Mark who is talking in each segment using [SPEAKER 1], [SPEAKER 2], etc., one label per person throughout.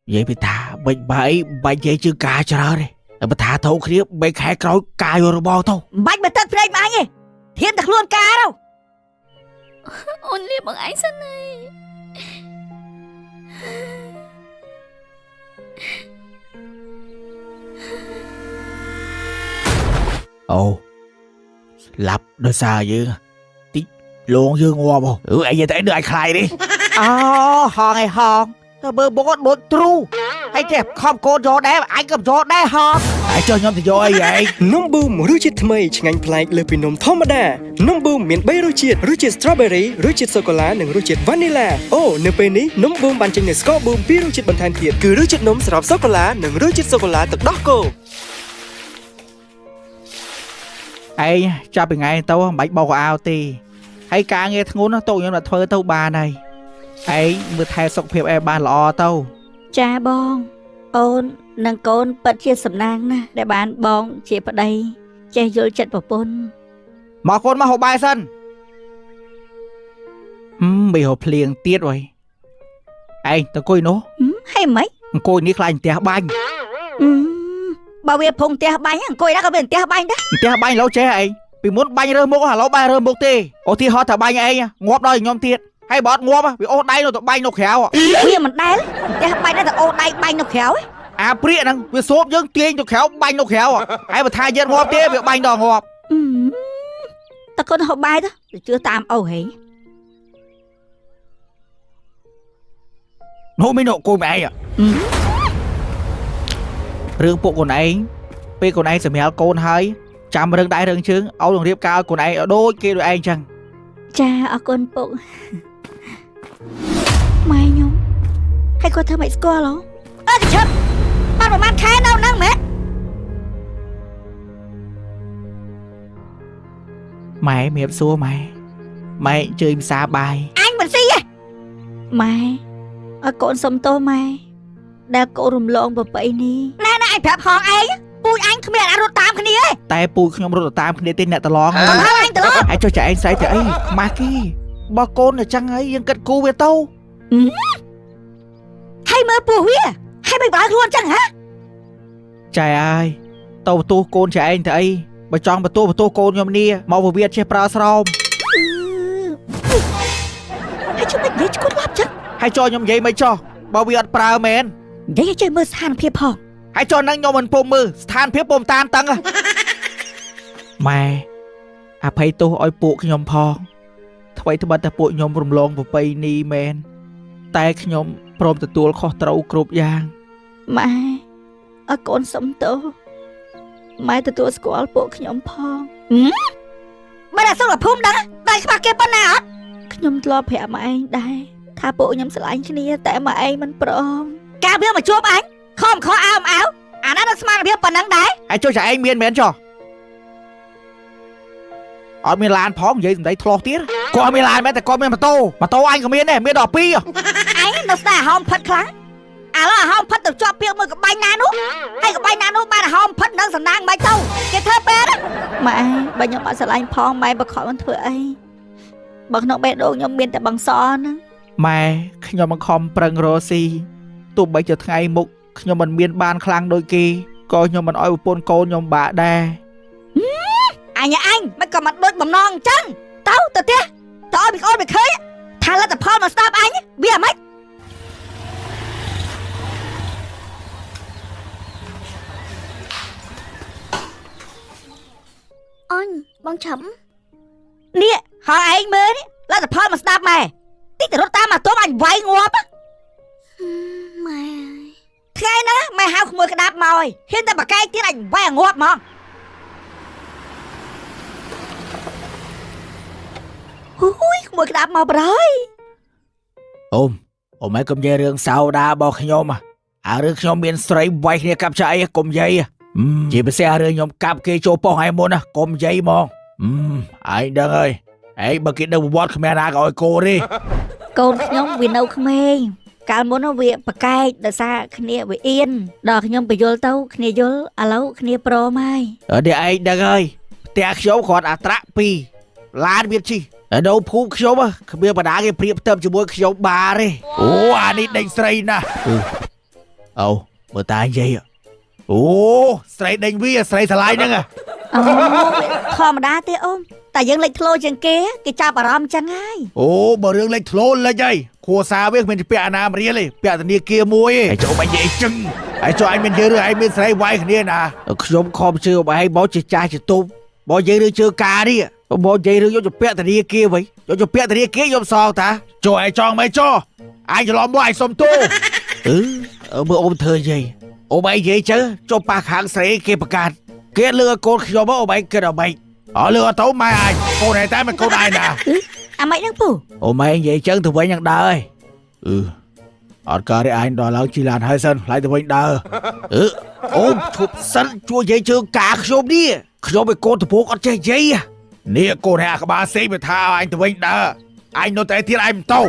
[SPEAKER 1] vậy bị thả bệnh bậy bệnh vậy chứ cá chờ đây bị thả thấu kia bệnh khai cõi cài vô bò thôi
[SPEAKER 2] bệnh mà tất phải mà anh ấy thiên thật luôn cá đâu
[SPEAKER 3] ôn liệp bằng ánh sân này
[SPEAKER 1] ồ lập đôi xa dữ tí luôn dương ngoa bò anh vậy thấy được anh khai đi hòn này hòn bơ bốt bốt tru hay chẹp không cô gió đá anh cầm gió đá hòn ai cho nhóm thì gió ấy vậy
[SPEAKER 4] นมบูมรสชาติថ្មីឆ្ងាញ់ប្លែកលើពីនំធម្មតានំប៊ូមមាន3រសជាតិរសជាតិ strawberry រសជាតិសូកូឡានិងរសជាតិ vanilla អូនៅពេលនេះនំប៊ូមបានចេញនូវស្ករប៊ូម2រសជាតិបន្ថែមទៀតគឺរសជាតិនំសរុបសូកូឡានិងរសជាតិសូកូឡាទឹកដោះគោ
[SPEAKER 1] ឯងចាប់ពីថ្ងៃទៅមិនបាច់បោកអាវទេហើយការងារធ្ងន់ទៅខ្ញុំđãធ្វើទៅបានហើយឯងមើលថែសុខភាពឯងបានល្អទៅ
[SPEAKER 2] ចាបងអូននិងកូនពិតជាសំណាងណាស់ដែលបានបងជាប្តីចេះយល់ចិត្តប្រពន្ធ
[SPEAKER 1] មកកូនមកហូបបាយសិនបីហូបភ្លៀងទៀតវ៉ៃឯងទៅអង្គុយនោះ
[SPEAKER 2] ហើយមិន
[SPEAKER 1] អង្គុយនេះខ្លាចផ្ទះបាញ់
[SPEAKER 2] បើវាភុងផ្ទះបាញ់អង្គុយណាក៏វាផ្ទះបាញ់ដែរ
[SPEAKER 1] ផ្ទះបាញ់ឡូវចេះឯងពីមុនបាញ់រើមុខឥឡូវបាញ់រើមុខទេអូទីហត់ថាបាញ់ឯងងាប់ដល់ខ្ញុំទៀតហើយបើអត់ងាប់វាអូសដៃនៅទៅបាញ់នៅក្រៅ
[SPEAKER 2] វាមិនដែលផ្ទះបាញ់តែអូសដៃបាញ់នៅក្រៅ
[SPEAKER 1] អាព្រាកហ្នឹងវាសួបយើងទាញទៅក្រៅបាញ់នៅក្រៅហើយបើថាយើងងាប់ទេវាបាញ់ដល់ងាប់
[SPEAKER 2] តើកូនហូបបាយទៅជឿតាមអូហេ
[SPEAKER 1] នោះមិននោះកូនឯងរឿងពួកកូនឯងពេលកូនឯងសម្រាលកូនហើយចាំរឿងដៃរឿងជើងឲ្យនឹងរៀបការឲ្យកូនឯងឲ្យដូចគេដូចឯងចឹង
[SPEAKER 2] ចាអរគុណពុកម៉ែខ្ញុំហើយគាត់ធ្វើមិនស្គាល់ហ៎អើកឈឹបបានប្រហែលខែនៅហ្នឹងម៉ែ
[SPEAKER 1] ម៉ែមៀបសួរម៉ែម៉ែជើញផ្សារបាយ
[SPEAKER 2] អញមិនស៊ីទេម៉ែឲ្យកូនសុំទោសម៉ែដែលកូនរំលងប្រពៃនេះណែអញប្រាប់ហងឯងពូជអញគ្មានអារត់តាមគ្នាទេ
[SPEAKER 1] តែពូខ្ញុំរត់តាមគ្នាទេអ្នកតឡង
[SPEAKER 2] អត់ហើយអញទៅ
[SPEAKER 1] ហើយចុះចាឯងស្អីទៅអីខ្មាស់គេបើកូនតែចឹងហើយយើងគិតគូវាទៅ
[SPEAKER 2] ហើយមើលពោះវាហើយមិនបើខ្លួនចឹងហ៎
[SPEAKER 1] ចែអើយទៅបន្ទោសកូនចែឯងទៅអីបើចង់បន្ទោសកូនខ្ញុំនេះមកវាចេះប្រើស្រោម
[SPEAKER 2] ហើយជួយនិយាយឈួតឡាប់ចឹង
[SPEAKER 1] ហើយចោះខ្ញុំនិយាយមិនចោះបើវាអត់ប្រើមែន
[SPEAKER 2] និយាយចេះមើលស្ថានភាពផង
[SPEAKER 1] ហើយចុះហ្នឹងខ្ញុំមិនពុំមើលស្ថានភាពពុំតាមតឹងម៉ែអភ័យទោសឲ្យពួកខ្ញុំផងថ្មីត្បិតតែពួកខ្ញុំរំលងប្រពៃណីមែនតែខ្ញុំព្រមទទួលខុសត្រូវគ្រប់យ៉ាង
[SPEAKER 2] ម៉ែឲ្យកូនសុំទោសម៉ែទទួលស្គាល់ពួកខ្ញុំផងបើតែសុំតែភូមិដឹងតែខ្វះគេប៉ុណ្ណាអត់ខ្ញុំធ្លាប់ប្រាប់ម៉ែឯងដែរថាពួកខ្ញុំស្រឡាញ់គ្នាតែម៉ែឯងមិនព្រមការវាមកជួបអញខំខអើមអើអាណានឹងស្មានភាពប៉ុណ្ណឹងដែរ
[SPEAKER 1] ហើយចុះចែឯងមានមែនចុះអត់មានឡានផងនិយាយសម្ដីធ្លោះទៀតគាត់មានឡានមែនតែគាត់មានម៉ូតូអញក៏មានដែរមានដល់2
[SPEAKER 2] អញនៅស្ដារហោមផិតខ្លាំងឥឡូវហោមផិតទៅជាប់ពីមើលកបាញ់ណានោះហើយកបាញ់ណានោះបានហោមផិតនឹងសំណាងមិនទៅគេធ្វើពេទ្យម៉ែបើខ្ញុំអត់ស្រឡាញ់ផងម៉ែបខំមិនធ្វើអីបើក្នុងបេះដូងខ្ញុំមានតែបងសហ្នឹង
[SPEAKER 1] ម៉ែខ្ញុំមិនខំប្រឹងរកស៊ីទោះបីជាថ្ងៃមុខខ្ញុំមិនមានបានខ្លាំងដូចគេក៏ខ្ញុំមិនអោយប្រពន្ធកូនខ្ញុំបាក់ដែរ
[SPEAKER 2] អញមិនក៏មិនដូចបំណងអញ្ចឹងទៅផ្ទះទៅឲ្យពីអូនไปឃើញថាលទ្ធផលមកស្ដាប់អញវាមិនអញបងឆាំនេះហើយឯងមើលនេះលទ្ធផលមកស្ដាប់ម៉ែតិចទៅរត់តាមមកទប់អញវាយងាប់ម៉ែថ្ងៃហ្នឹងម៉ែហៅក្មួយក្តាប់មកហើយហ៊ានតែបកែកទៀតអញវាយងាប់ហ្មង Ui, mùi cái đạp màu rồi.
[SPEAKER 1] Ôm mấy công dây rương sao đã bỏ nhóm à rương nhóm miền sấy quay kia cặp chạy cùng dây chỉ phải xe rương nhóm cặp kia cho po hai môn cùng dây mong anh đừng ơi ấy bà kia đâu bót khmer ra gọi cô đi
[SPEAKER 2] cô nhóm vì đâu khmer cả muốn nó việc bạc cay để xa khné với yên đò nhóm bị vô tâu khné vô lâu khné pro mai
[SPEAKER 1] ở đây anh đừng ơi tẹt số còn trap pi lan biết chi ở đâu phú số mà biết bà đá cái priệp tâm cho mỗi số bà đi ủa anh đi đánh say nè មើលតានិយាយអូស្រីដេញវាស្រីឆ្លាយហ្នឹង
[SPEAKER 2] អូធម្មតាទេអូនតែយើងលេចធ្លោជាងគេចាប់អារម្មណ៍ចឹងហើយ
[SPEAKER 1] អូបើរឿងលេចធ្លោលេចហើយគ្រួសារវាគ្មានជាពាក់អាណាមរៀលទេពាក់ធនាគារមួយឯងចូលមកនិយាយចឹងហើយចូលឯងមានយើងឬឯងមានស្រីវាយគ្នាណាខ្ញុំខំជឿបើឯងមកជាចាស់ជាទុំបើនិយាយរឿងជឿការនេះបើនិយាយរឿងយកជាពាក់ធនាគារវិញយកជាពាក់ធនាគារយកសងតាចូលឯងចង់មិនចោអញច្រឡំមកឯងសុំទោមើលអូនធ្វើនិយាយអូនឯងនិយាយចឹងចុះប៉ះខាងស្រីគេប្រកាសគេលឺកូនខ្ញុំអូនឯងគិតអ្វីលឺអត់ទៅម៉ែអញកូនឯងតែមិនកូនឯងណា
[SPEAKER 2] អាម៉េចហ្នឹងពូ
[SPEAKER 1] អូម៉ែនិយាយចឹងទៅវិញយ៉ាងដើរអត់ការឯងដល់ឡើងជីឡានហើយសិនខ្លាយទៅវិញដើរអូនឈប់សិនជួយនិយាយជើងការខ្ញុំនេះខ្ញុំឯកូនតពូកអត់ចេះនិយាយនេះកូនឯក្បាលសេវាថាអញទៅវិញដើរអញនៅតែទៀតឯងមិនទៅ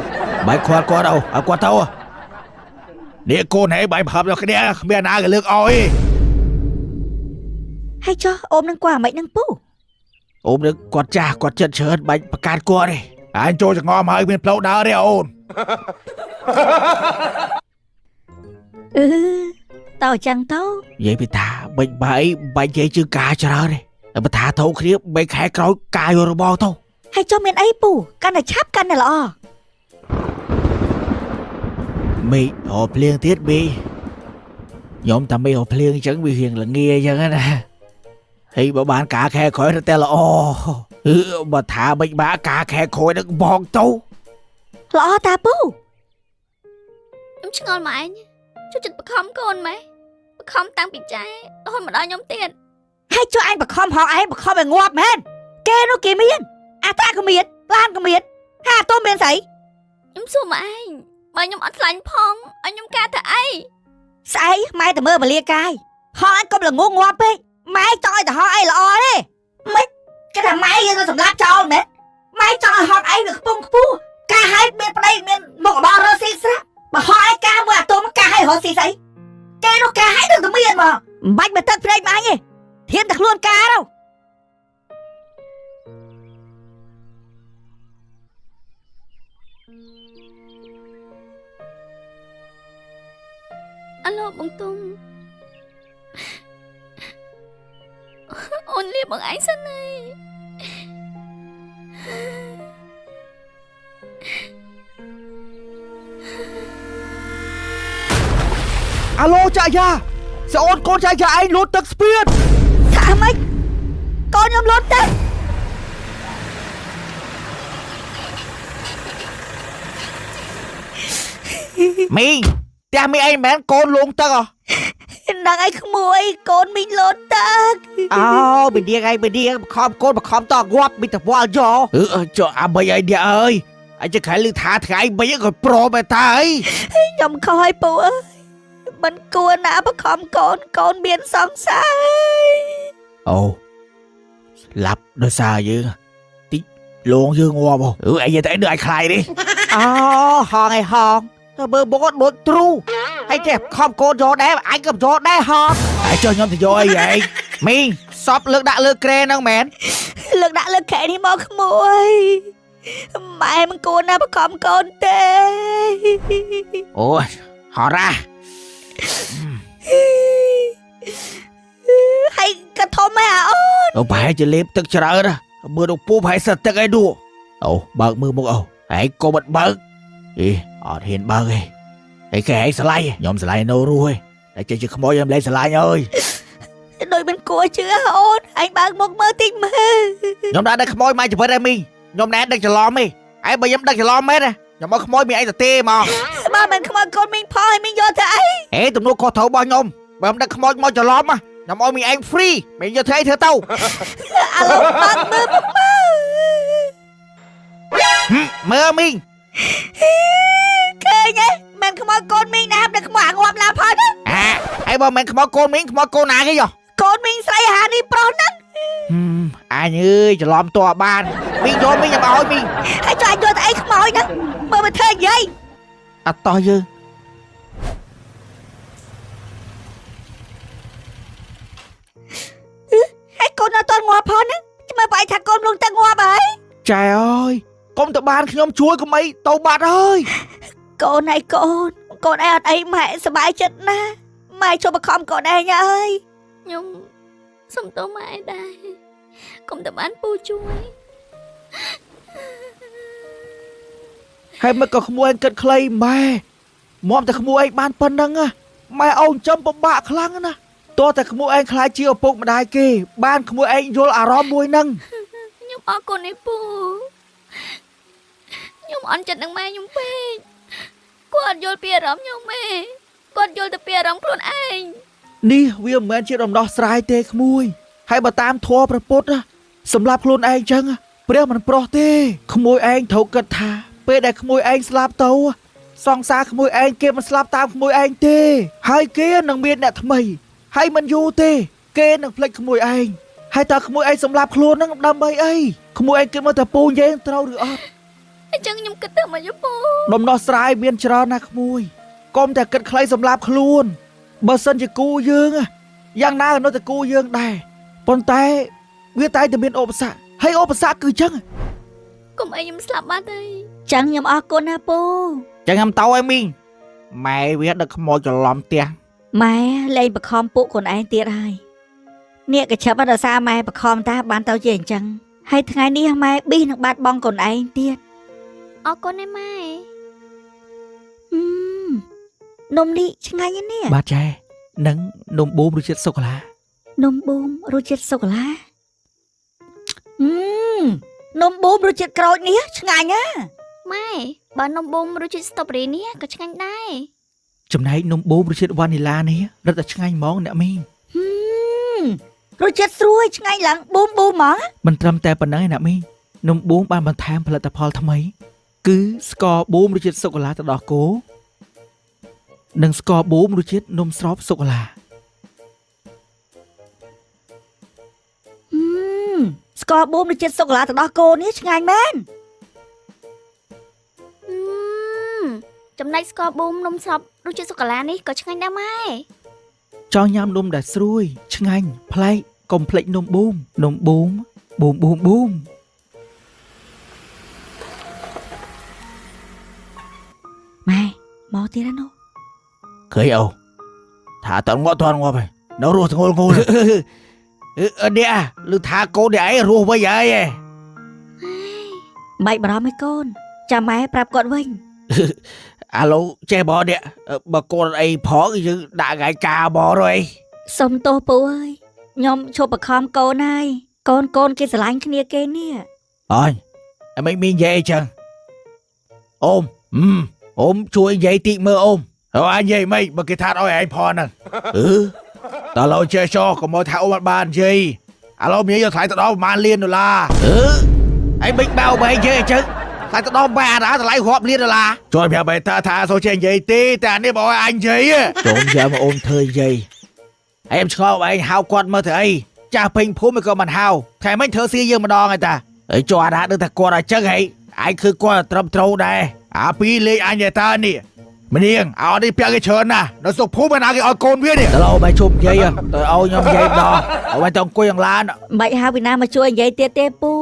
[SPEAKER 1] បែកគាត់ទៅនេះកូនឯងបែកប្រហែលដល់គ្នាគ្មានណាគេលើកអោយ
[SPEAKER 2] ហើយចុះអូននឹងគាត់អាម៉េចហ្នឹងពូ
[SPEAKER 1] អូននឹងគាត់ចាស់គាត់ចិត្តច្រើនបាច់ប្រកាសគាត់ទេអញចូលចងំហើយមានផ្លូវដើរទេអូន
[SPEAKER 2] តើចឹងទៅ
[SPEAKER 1] និយាយពីថាបិចបាយបាច់និយាយជឿការច្រើនទេតែបើថាធូគ្នា3ខែក្រោយការយករបស់ទៅ
[SPEAKER 2] ហើយចុះមានអីពូកាន់តែឆាប់កាន់តែល្អ
[SPEAKER 1] មីអូភ្លៀងទៀតមីខ្ញុំតែមីអូភ្លៀងអញ្ចឹងវារៀងល្ងាអញ្ចឹងណាហើយបើបានការខែក្រោយទៅតែល្អបើថាបិចបាការខែក្រោយនឹងបងទៅ
[SPEAKER 2] ល្អតាពូ
[SPEAKER 3] ខ្ញុំឆ្ងល់មកឯងជួយចិត្តបខំកូនម៉ែបខំតាំងពីចែរហូតមកដល់ខ្ញុំទៀត
[SPEAKER 2] ហើយចុះអញបខំហោឯងបខំឲ្យងាប់មែនគេនោះគេមានអាតាក៏មានឡានក៏មានហាតូមានស្អី
[SPEAKER 3] ខ្ញុំសួរមកឯងបើខ្ញុំអត់ខ្លាញ់ផងឲ្យខ្ញុំការទៅអី
[SPEAKER 2] ស្អីម៉ែតែមើលបលាកាយហោអញកុំល្ងងងាប់ពេកម៉ែចង់ឲ្យតែហោអីល្អទេមិនគេថាម៉ែយើងទៅសម្លាប់ចោលមែនម៉ែចង់ឲ្យហោអីវាខ្ពង់ខ្ពស់ការឲ្យមានប្តីមានមុខរបររស់ស៊ីស្រាប់បើហោអីការមួយអាតូមការឲ្យរស់ស៊ីស្អីគេនោះការឲ្យនឹងតែមានមកមិនបាច់មកទឹកព្រៃមកអញទេធៀមតែខ្លួនការទៅ
[SPEAKER 3] អាឡូបងទុំអូនលាបងឯងសិនហើយ
[SPEAKER 1] អាឡូចាយ៉ាស្អូនកូនចាយ៉ាឯងលូតទឹកស្ពាត
[SPEAKER 2] ថាម៉េចកូនខ្ញុំលត់ទៅ
[SPEAKER 1] មីផ្ទះមីឯងមិនមែនកូនលងទឹកហ៎
[SPEAKER 2] នឹងឲ្យក្មួយកូនមីងលត់ទឹក
[SPEAKER 1] អូបិឌៀងឯងបិឌៀងបខំកូនបខំតងាប់មីតវល់យោចុះអាបីឯងនេះអើយអញจะខែលឺថាថ្ងៃបីក៏ប្របែតាអី
[SPEAKER 2] ខ្ញុំខំឲ្យពូអើយមិនគួរណាបខំកូនមានសង្សារ
[SPEAKER 1] អូស្លាប់ដោយសារយើងតិចលងយើងងាប់អីតែនៅឲ្យខ្លាយនេះអូហងឯហងទៅមើលបងដូចទ្រូហើយចេះខំកូនយកដែរអញក៏យកដែរហងហើយចុះខ្ញុំទៅយកអីឯងមីងសពលើកដាក់លើក្រែហ្នឹងមែន
[SPEAKER 2] លើកដាក់លើខែនេះមកក្មួយម៉ែមិនគួរណាបខំកូនទេ
[SPEAKER 1] អូយហរ៉ា
[SPEAKER 2] ហើយក៏ធំហើយអូន
[SPEAKER 1] អូប្រហែលជាលេបទឹកច្រើនណាមើលទៅពូប្រហែលសិតទឹកឯនោះ អូបើកមើលមកអូឯងកុំអត់បើកអត់ហ៊ានបើកទេឯងគេឯងស្រឡាញ់ខ្ញុំស្រឡាញ់នៅរស់ឯងតែចេះជាខ្មោចខ្ញុំលែងស្រឡាញ់អើយ
[SPEAKER 2] ដូចមិនគួរជឿអូនឯងបើកមុខមើលតិចមើល
[SPEAKER 1] ខ្ញុំđãដឹកខ្មោចមកជីវិតឯមីខ្ញុំណែដឹកច្រឡំទេឯងបើខ្ញុំដឹកច្រឡំមែនខ្ញុំមកខ្មោចមានអីទៅទេមក
[SPEAKER 2] បើមិនខ្មោចកូនមីងផងឲ្យមីងយកទៅអី
[SPEAKER 1] ទំនួលខុសត្រូវរបស់ខ្ញុំបើខ្ញុំដឹកខ្មោចមកច្រឡំខ្ញុំឲ្យមីឯង free មីយកធ្វើអីធ្វើទៅ
[SPEAKER 2] អាឡូបើកមើលមុខមើល
[SPEAKER 1] មើលមីង
[SPEAKER 2] ឃើញទេមិនខ្មោចកូនមីងណាតែខ្មោចងាប់ឡាផលណា
[SPEAKER 1] ឯងបើមិនខ្មោចកូនមីងខ្មោចកូនណាគេយោ
[SPEAKER 2] កូនមីងស្រីហានេះប្រុសហ្នឹង
[SPEAKER 1] អញអើយច្រឡំតបានមីងយកមីងខ្ញុំឲ្យមីង
[SPEAKER 2] ហើយចុះយកទៅអីខ្មោចហ្នឹងមើលមកធ្វើនិយាយ
[SPEAKER 1] អត់តោះយើង
[SPEAKER 2] ហើយកូននៅតន់ងាប់ផងហ្នឹងមើលបើឯងថាកូនលងទឹកងាប់ហើយ
[SPEAKER 1] ចែអើយកុំទៅបានខ្ញុំជួយកុំអីទៅបាត់ហើយក
[SPEAKER 2] ូនឯងកូន កូនឯងអត់អីម៉ែសប្បាយចិត្តណាស់ម៉ែចូលបខំកូនឯងអើយ
[SPEAKER 3] ខ្ញុំសុំទោសម៉ែដែរកុំតែបានពូជួយ
[SPEAKER 1] ហើយមិនក៏ក្មួយឯងគិតខ្លីម៉ែមកតែក្មួយឯងបានប៉ុណ្ណឹងម៉ែអូនចំពិបាកខ្លាំងណាស់តោះតែក្មួយឯងខ្លាចជាឪពុកម្ដាយគេបានក្មួយឯងយល់អារម្មណ៍មួយហ្នឹង
[SPEAKER 3] ខ្ញុំអរគុណឯពូខ្ញុំអន់ចិត្តនឹងម៉ែខ្ញុំពេកគាត់យល់ពីអារម្មណ៍ខ្ញុំទេគាត់យល់តែពីអារម្មណ៍ខ្លួនឯង
[SPEAKER 1] នេះវាមិនមែនជាដំណោះស្រាយទេក្មួយហើយបើតាមធម៌ព្រះពុទ្ធសម្រាប់ខ្លួនឯងចឹងព្រះមិនប្រោះទេក្មួយឯងត្រូវគិតថាពេលដែលក្មួយឯងស្លាប់ទៅសង្សារក្មួយឯងគេមិនស្លាប់តាមក្មួយឯងទេហើយគេនឹងមានអ្នកថ្មីហើយមិនយូរទេគេនឹងភ្លេចក្មួយឯងហើយតើក្មួយឯងសម្លាប់ខ្លួននឹងដើម្បីអីក្មួយឯងគិតមកតែពូនិយាយត្រូវឬអត់
[SPEAKER 3] អញ្ចឹងខ្ញុំគិតទៅមកយពូ
[SPEAKER 1] ដំណោះស្រាយមានច្រើនណាស់ក្មួយកុំតែគិតខ្លីសម្លាប់ខ្លួនបើសិនជាគូយើងយ៉ាងណាក៏នៅតែគូយើងដែរប៉ុន្តែវាតែតែមានឧបសគ្គហើយឧបសគ្គគឺចឹង
[SPEAKER 3] កុំអីខ្ញុំស្លាប់បាត់ទេ
[SPEAKER 2] ចឹងខ្ញុំអរគុណណាពូ
[SPEAKER 1] ចឹងខ្ញុំទៅឲ្យមីងម៉ែវាដឹកខ្មោចច្រឡំផ្ទះ
[SPEAKER 2] ម៉ែលែងបខំពួកខ្លួនឯងទៀតហើយនេះក៏ចាប់ដល់សារម៉ែបខំតាបានទៅជាអញ្ចឹងហើយថ្ងៃនេះម៉ែប៊ីនឹងបាត់បង់ខ្លួនឯងទៀត
[SPEAKER 3] អរគុណណាស់ម៉ែ
[SPEAKER 2] នំនេះឆ្ងាញ់ណាស់
[SPEAKER 1] បាទចែនឹងនំបូមរសជាតិសូកូឡា
[SPEAKER 2] នំបូមរសជាតិសូកូឡានំបូមរសជាតិក្រូចនេះឆ្ងាញ់ណាស់
[SPEAKER 3] ម៉ែបើនំបូមរសជាតិស្ទ្រូប៊េរីនេះក៏ឆ្ងាញ់ដែរ
[SPEAKER 1] ចំណែកនំបូមរសជាតិវ៉ានីឡានេះរឹតតែឆ្ងាញ់ហ្មងអ្នកមីង
[SPEAKER 2] រសជាតិស្រួយឆ្ងាញ់ឡើងបូមហ្មង
[SPEAKER 1] មិនត្រឹមតែប៉ុណ្ណឹងឯអ្នកមីងនំបូមបានបន្ថែមផលិតផលថ្មីគឺស្ករបូមរសជាតិសូកូឡាទៅដល់គោនិងស្ករបូមរសជាតិនំស្របសូកូឡា
[SPEAKER 2] ស្ករបូមរសជាតិសូកូឡាទៅដល់គោនេះឆ្ងាញ់មែន
[SPEAKER 3] ចំណែកស្ករបូមនំស្របរសជាតិសូកូឡានេះក៏ឆ្ងាញ់ដែរម៉ែ
[SPEAKER 1] ចង់ញ៉ាំនំដែលស្រួយឆ្ងាញ់ប្លែកកុំភ្លេចនំបូមបូមបូមបូម
[SPEAKER 2] ម៉ែមកទៀតណា
[SPEAKER 1] ឃើញអូថាតន់ងាប់ហើយនៅរស់ធ្ងល់ងល់នេះលឺថាកូននេះឯងរស់វិញហើយ
[SPEAKER 2] បែកបារម្ភឲ្យកូនចាំម៉ែប្រាប់គាត់វិញ
[SPEAKER 1] អាឡូចេះបងនេះបើកូនអីផងយើងដាក់ថ្ងៃការបងrồi
[SPEAKER 2] សុំទោសពូអើយខ្ញុំឈប់បខំកូនហើយកូនគេស្រឡាញ់គ្នាគេនេះ
[SPEAKER 1] អញអីមិនមាននិយាយអីចឹងអូមជួយនិយាយតិចមើលអូមហើយនិយាយមិនបើគេថាឲ្យឯងផងហ្នឹងតើឡូចេះចោកុំមកថាអូមអត់បាននិយាយអាឡូមានយកថ្លៃទៅដល់ប្រហែលលានដុល្លារអីបិចបៅបែងនិយាយអញ្ចឹងថ្លៃទៅដល់បែអាថ្លៃរាប់លានដុល្លារជួយប្រាប់បែថាសូចេះនិយាយទេតែអានេះបើឲ្យអញនិយាយចូលយ៉ាមកអូនធ្វើនិយាយឯងឆ្ងល់ឯងហៅគាត់មើលទៅអីចាស់ពេញភូមិក៏មិនហៅថែមិនធ្វើសៀយើងម្ដងឯតាហើយចុះអាណាដឹងថាគាត់អញ្ចឹងហីឯងគឺគាត់ត្រឹមត្រូវដែរអាពីលេងអញតានេះម្នាងឲ្យនេះពាក់គេច្រើនណាស់នៅសុខភូមិណាគេឲ្យកូនវានេះតើអូបាយជុំនិយាយទៅឲ្យខ្ញុំនិយាយម្ដងឲ្យបាយទៅអង្គុយយ៉ាងឡាន
[SPEAKER 2] បាច់ហៅពីណាមកជួយនិយាយទៀតទេពូ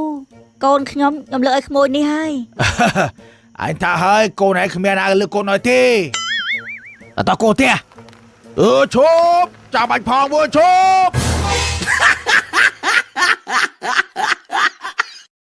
[SPEAKER 2] កូនខ្ញុំលើកឲ្យក្មួយនេះហើយ
[SPEAKER 1] អញថាហើយកូនឯងគ្មានណាលើកកូនឲ្យទេអត់តកូនទេឈប់ចាំបាច់ផងមួយឈប់